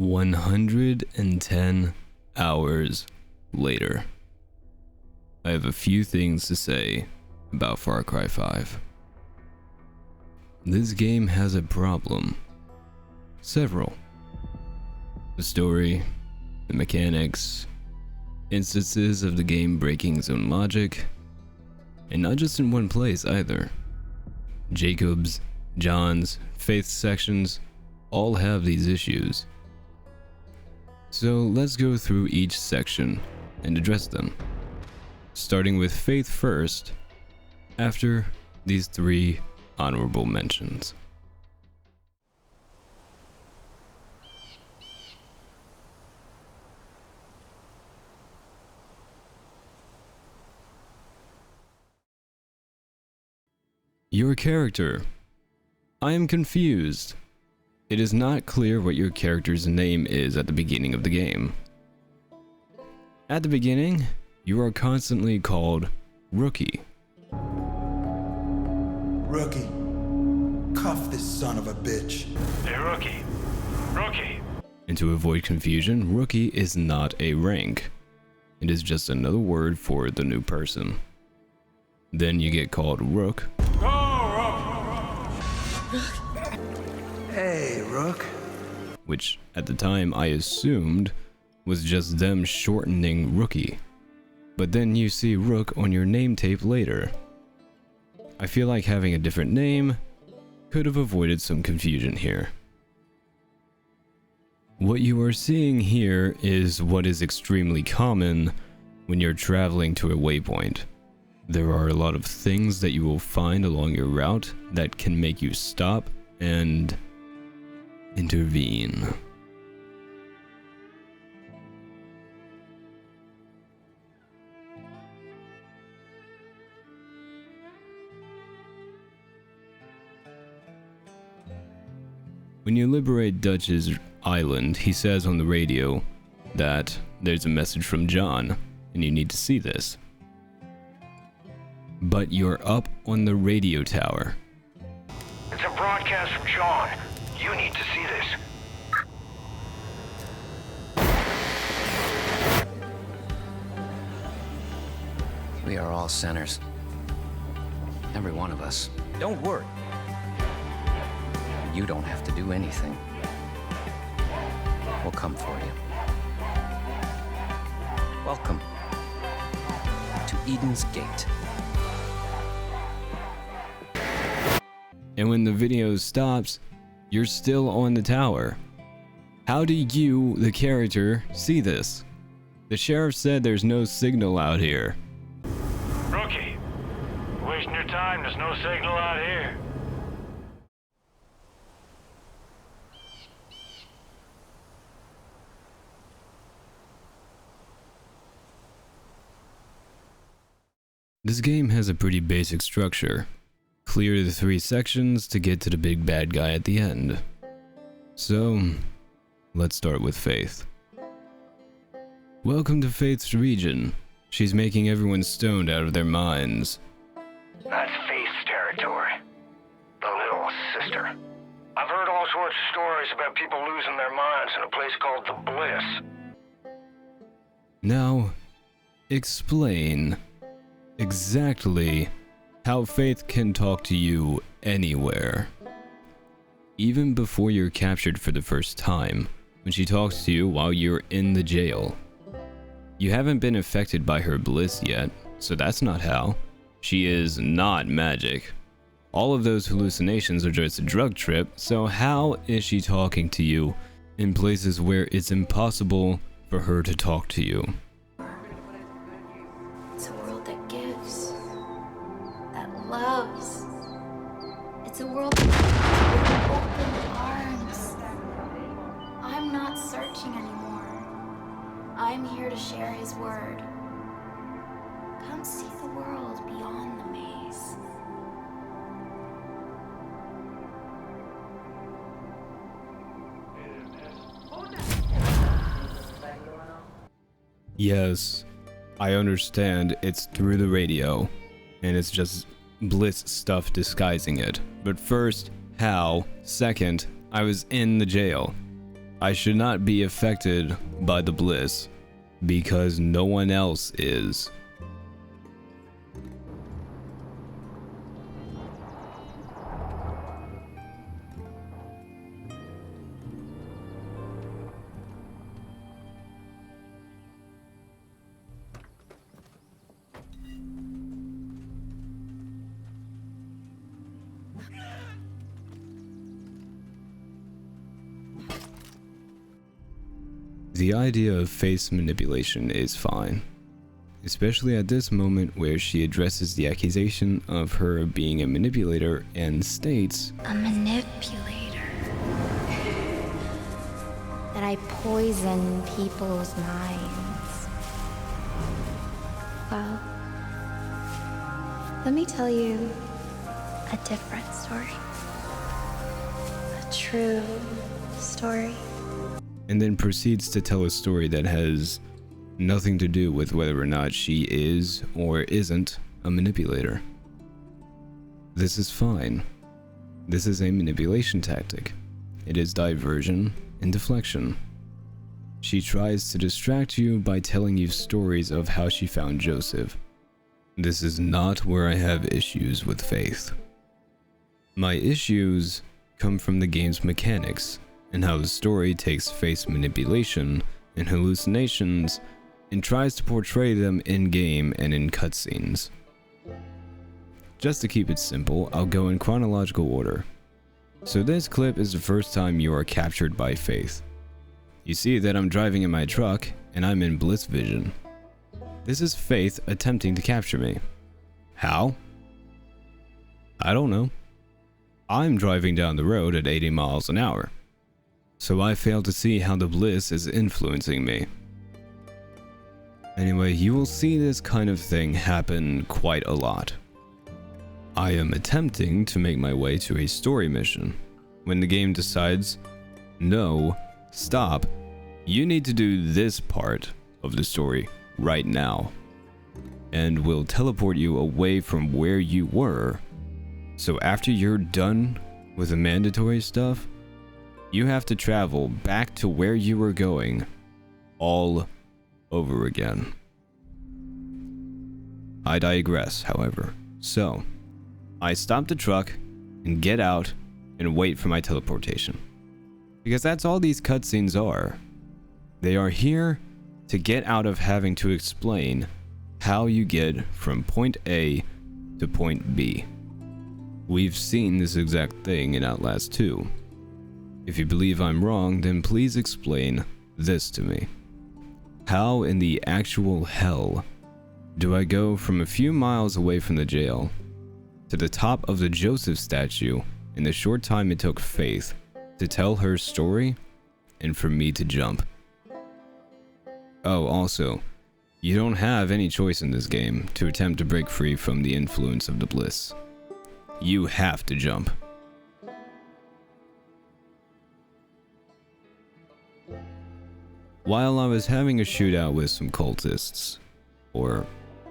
110 hours later. I have a few things to say about Far Cry 5. This game has a problem. Several. The story, the mechanics, instances of the game breaking its own logic, and not just in one place either. Jacob's, John's, Faith's sections all have these issues. So let's go through each section and address them, starting with Faith first, after these 3 honorable mentions. Your character. I am confused. It is not clear what your character's name is at the beginning of the game. At the beginning, you are constantly called Rookie. Rookie, cuff this son of a bitch. Hey, Rookie. Rookie. And to avoid confusion, Rookie is not a rank. It is just another word for the new person. Then you get called Rook. Hey, Rook. Which, at the time, I assumed was just them shortening Rookie. But then you see Rook on your name tape later. I feel like having a different name could have avoided some confusion here. What you are seeing here is what is extremely common when you're traveling to a waypoint. There are a lot of things that you will find along your route that can make you stop and intervene. When you liberate Dutch's island, he says on the radio that there's a message from John, and you need to see this. But you're up on the radio tower. It's a broadcast from John. You need to see this. We are all sinners. Every one of us. Don't worry. You don't have to do anything. We'll come for you. Welcome to Eden's Gate. And when the video stops, you're still on the tower. How do you, the character, see this? The sheriff said there's no signal out here. Rookie, wasting your time. There's no signal out here. This game has a pretty basic structure. Clear the 3 sections to get to the big bad guy at the end. So, let's start with Faith. Welcome to Faith's region. She's making everyone stoned out of their minds. That's Faith's territory. The little sister. I've heard all sorts of stories about people losing their minds in a place called the Bliss. Now, explain exactly how Faith can talk to you anywhere. Even before you're captured for the first time, when she talks to you while you're in the jail. You haven't been affected by her bliss yet, so that's not how. She is not magic. All of those hallucinations are just a drug trip, so how is she talking to you in places where it's impossible for her to talk to you? It's a world that gives, that loves. It's a world with open arms. I'm not searching anymore. I'm here to share his word. Come see the world beyond the maze. Yes, I understand it's through the radio, and it's just Bliss stuff disguising it. But first, how? Second, I was in the jail. I should not be affected by the bliss because no one else is. The idea of face manipulation is fine, especially at this moment where she addresses the accusation of her being a manipulator and states, A manipulator. That I poison people's minds. Well, let me tell you a different story. A true story. and then proceeds to tell a story that has nothing to do with whether or not she is or isn't a manipulator. This is fine. This is a manipulation tactic. It is diversion and deflection. She tries to distract you by telling you stories of how she found Joseph. This is not where I have issues with Faith. My issues come from the game's mechanics and how the story takes face manipulation and hallucinations and tries to portray them in-game and in cutscenes. Just to keep it simple, I'll go in chronological order. So this clip is the first time you are captured by Faith. You see that I'm driving in my truck and I'm in bliss vision. This is Faith attempting to capture me. How? I don't know. I'm driving down the road at 80 miles an hour. So I fail to see how the bliss is influencing me. Anyway, you will see this kind of thing happen quite a lot. I am attempting to make my way to a story mission when the game decides, no, stop, you need to do this part of the story right now, and will teleport you away from where you were. So after you're done with the mandatory stuff, you have to travel back to where you were going all over again. I digress, however. So, I stop the truck and get out and wait for my teleportation. Because that's all these cutscenes are. They are here to get out of having to explain how you get from point A to point B. We've seen this exact thing in Outlast 2. If you believe I'm wrong, then please explain this to me. How in the actual hell do I go from a few miles away from the jail to the top of the Joseph statue in the short time it took Faith to tell her story and for me to jump? Oh, also, you don't have any choice in this game to attempt to break free from the influence of the bliss. You have to jump. While I was having a shootout with some cultists, or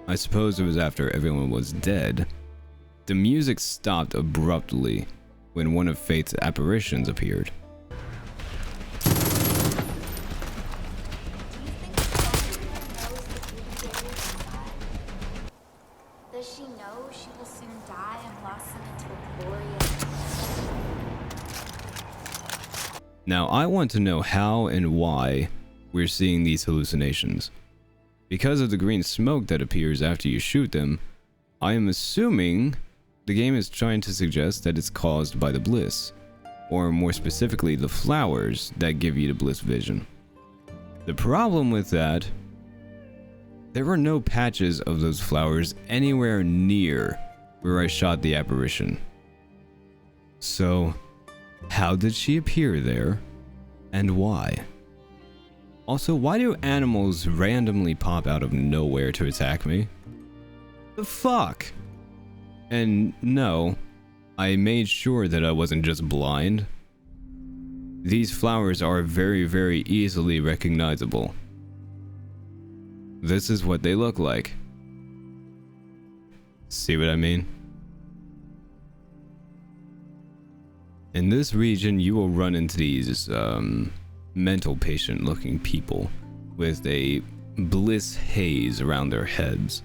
I suppose it was after everyone was dead, the music stopped abruptly when one of Faith's apparitions appeared. Does she know she will soon die and blossom into a glorious... Now I want to know how and why we're seeing these hallucinations. Because of the green smoke that appears after you shoot them, I am assuming the game is trying to suggest that it's caused by the bliss, or more specifically the flowers that give you the bliss vision. The problem with that, there were no patches of those flowers anywhere near where I shot the apparition. So, how did she appear there, and why? Also, why do animals randomly pop out of nowhere to attack me? The fuck? And no, I made sure that I wasn't just blind. These flowers are very, very easily recognizable. This is what they look like. See what I mean? In this region, you will run into these, mental patient looking people with a bliss haze around their heads,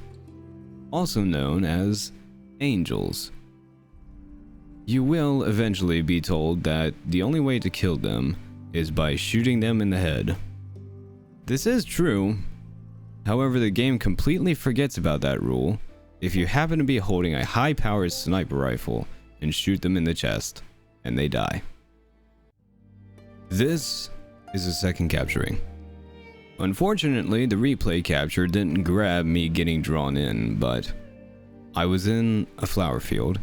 also known as angels. You will eventually be told that the only way to kill them is by shooting them in the head. This is true. However, the game completely forgets about that rule if you happen to be holding a high-powered sniper rifle and shoot them in the chest, and they die. This is a second capturing. Unfortunately, the replay capture didn't grab me getting drawn in, but I was in a flower field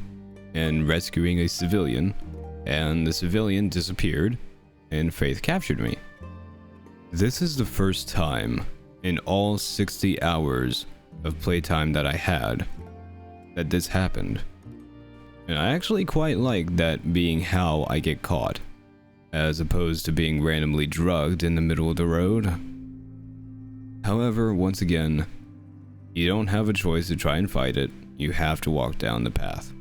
and rescuing a civilian, and the civilian disappeared, and Faith captured me. This is the first time in all 60 hours of playtime that I had that this happened. And I actually quite like that being how I get caught, as opposed to being randomly drugged in the middle of the road. However, once again, you don't have a choice to try and fight it, you have to walk down the path.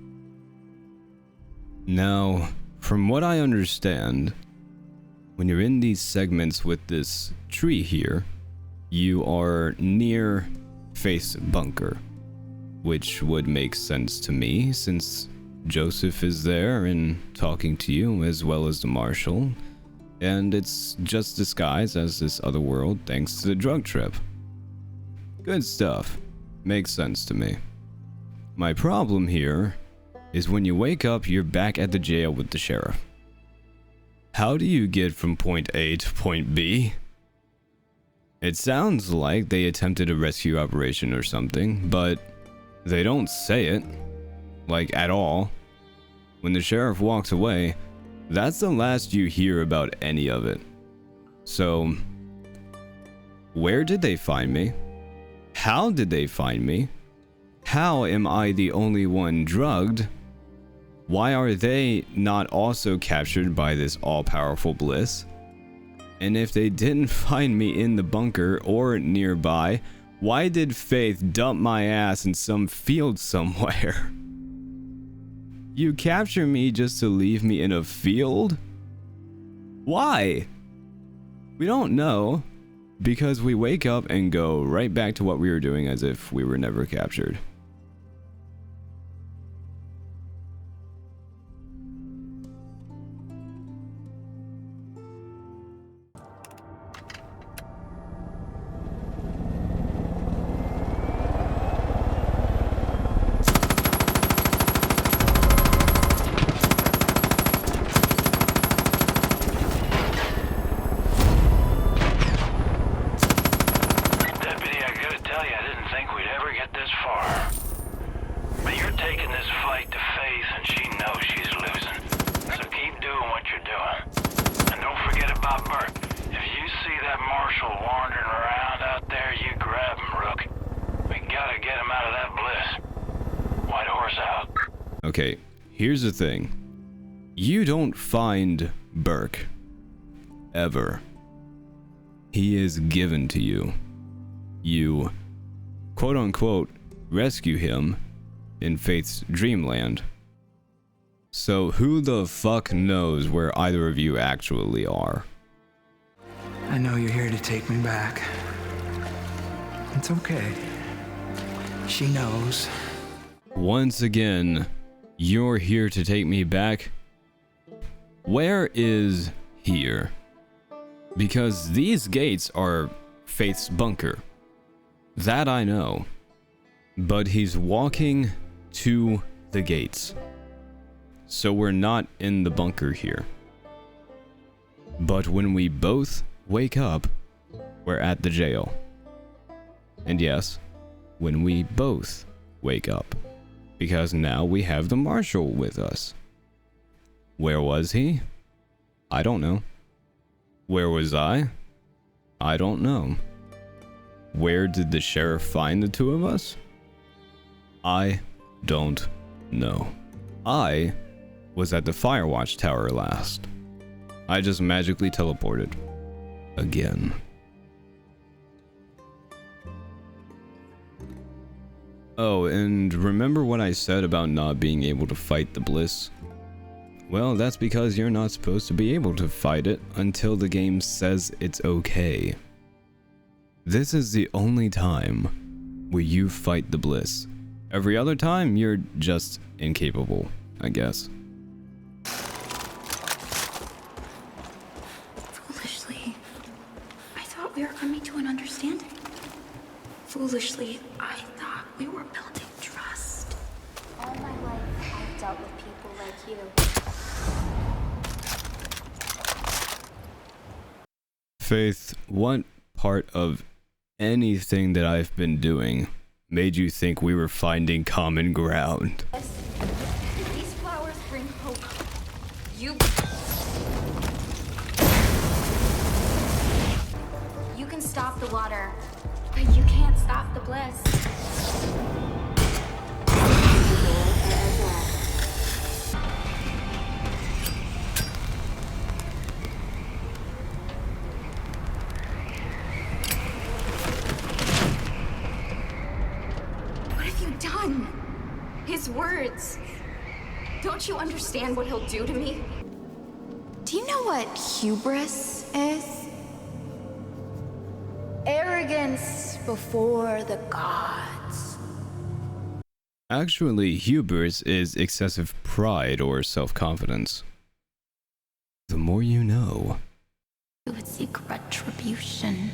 Now, from what I understand, when you're in these segments with this tree here, you are near Faith's bunker, which would make sense to me since Joseph is there and talking to you as well as the marshal, and it's just disguised as this other world thanks to the drug trip. Good stuff. Makes sense to me. My problem here is when you wake up, you're back at the jail with the sheriff. How do you get from point A to point B? It sounds like they attempted a rescue operation or something, but they don't say it, like at all. When the sheriff walks away, that's the last you hear about any of it. So, where did they find me? How did they find me? How am I the only one drugged? Why are they not also captured by this all-powerful bliss? And if they didn't find me in the bunker or nearby, why did Faith dump my ass in some field somewhere? You capture me just to leave me in a field? Why? We don't know, because we wake up and go right back to what we were doing as if we were never captured. Okay, here's the thing. You don't find Burke. Ever. He is given to you. You, quote-unquote, rescue him in Faith's dreamland. So who the fuck knows where either of you actually are? I know you're here to take me back. It's okay. She knows. Once again, you're here to take me back? Where is here? Because these gates are Faith's bunker. That I know. But he's walking to the gates. So we're not in the bunker here. But when we both wake up, we're at the jail. And yes, when we both wake up. Because now we have the marshal with us. Where was he? I don't know. Where was I? I don't know. Where did the sheriff find the two of us? I don't know. I was at the Firewatch Tower last. I just magically teleported. Again. Oh, and remember what I said about not being able to fight the bliss? Well, that's because you're not supposed to be able to fight it until the game says it's okay. This is the only time where you fight the bliss. Every other time, you're just incapable, I guess. Foolishly, I thought we were coming to an understanding. Foolishly, I thought we were building trust. All my life, I've dealt with people like you. Faith, what part of anything that I've been doing made you think we were finding common ground? These flowers bring hope. You can stop the water, but you can't stop the bliss. What have you done? His words. Don't you understand what he'll do to me? Do you know what hubris is? Arrogance before the gods. Actually, hubris is excessive pride or self-confidence. The more you know. You would seek retribution.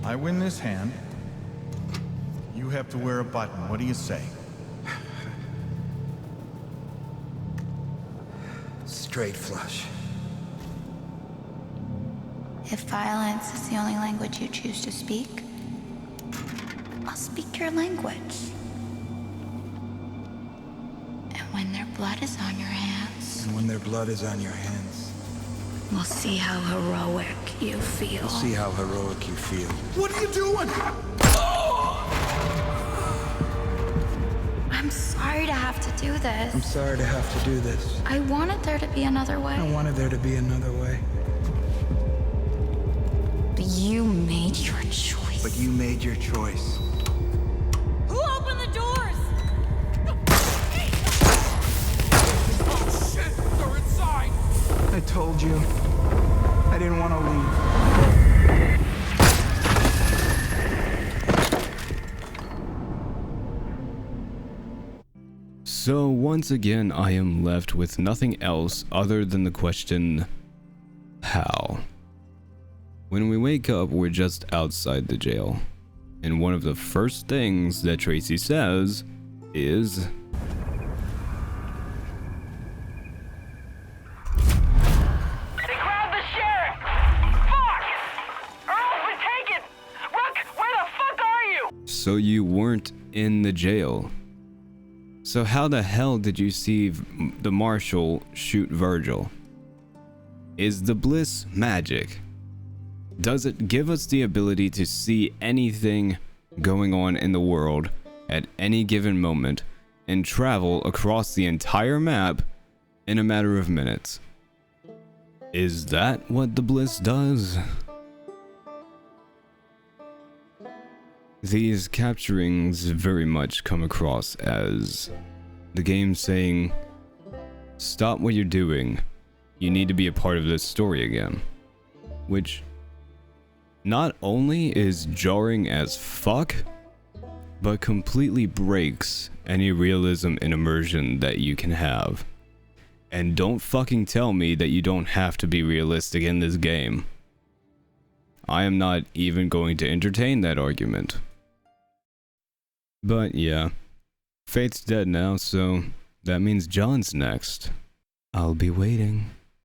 I win this hand. You have to wear a button. What do you say? Straight flush. If violence is the only language you choose to speak, I'll speak your language. And when their blood is on your hands, And when their blood is on your hands, we'll see how heroic you feel. we'll see how heroic you feel. What are you doing? I'm sorry to have to do I'm this. sorry to have to do this. I wanted there to be another way. I wanted there to be another way. But you made your choice. But you made your choice. Who opened the doors? Oh shit! They're inside! I told you. I didn't want to leave. So once again, I am left with nothing else other than the question, how? When we wake up, we're just outside the jail. And one of the first things that Tracy says is, They grabbed the sheriff! Fuck! Or else we take it! Rook, where the fuck are you? so you weren't in the jail. So how the hell did you see the marshal shoot Virgil? Is the bliss magic? Does it give us the ability to see anything going on in the world at any given moment and travel across the entire map in a matter of minutes? Is that what the bliss does? These capturings very much come across as the game saying, stop what you're doing, you need to be a part of this story again. Which not only is jarring as fuck, but completely breaks any realism and immersion that you can have. And don't fucking tell me that you don't have to be realistic in this game. I am not even going to entertain that argument. But yeah, Faith's dead now, so that means John's next. I'll be waiting.